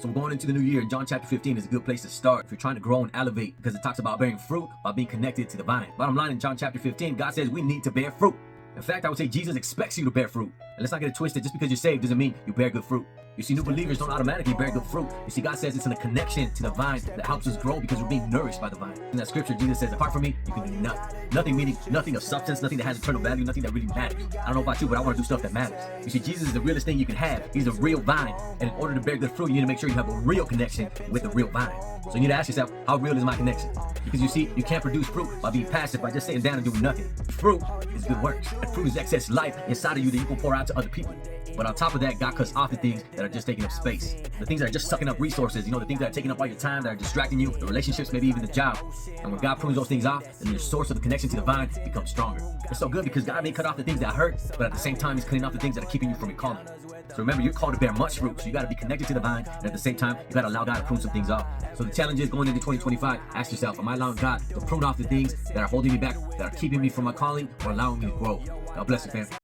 So we're going into the new year, and John chapter 15 is a good place to start if you're trying to grow and elevate, because it talks about bearing fruit by being connected to the vine. Bottom line, in John chapter 15, God says we need to bear fruit. In fact, I would say Jesus expects you to bear fruit. And let's not get it twisted. Just because you're saved doesn't mean you bear good fruit. You see, new believers don't automatically bear good fruit. You see, God says it's in a connection to the vine that helps us grow because we're being nourished by the vine. In that scripture, Jesus says, apart from me, you can do nothing. Nothing meaning nothing of substance, nothing that has eternal value, nothing that really matters. I don't know about you, but I want to do stuff that matters. You see, Jesus is the realest thing you can have. He's a real vine. And in order to bear good fruit, you need to make sure you have a real connection with the real vine. So you need to ask yourself, how real is my connection? Because you see, you can't produce fruit by being passive, by just sitting down and doing nothing. Fruit is good works. And fruit is excess life inside of you that you can pour out to other people. But on top of that, God cuts off the things that are just taking up space. The things that are just sucking up resources, the things that are taking up all your time, that are distracting you, the relationships, maybe even the job. And when God prunes those things off, then your source of the connection to the vine becomes stronger. It's so good because God may cut off the things that hurt, but at the same time, He's cutting off the things that are keeping you from your calling. So remember, you're called to bear much fruit, so you got to be connected to the vine, and at the same time, you got to allow God to prune some things off. So the challenge is going into 2025, ask yourself, am I allowing God to prune off the things that are holding me back, that are keeping me from my calling, or allowing me to grow? God bless you, fam.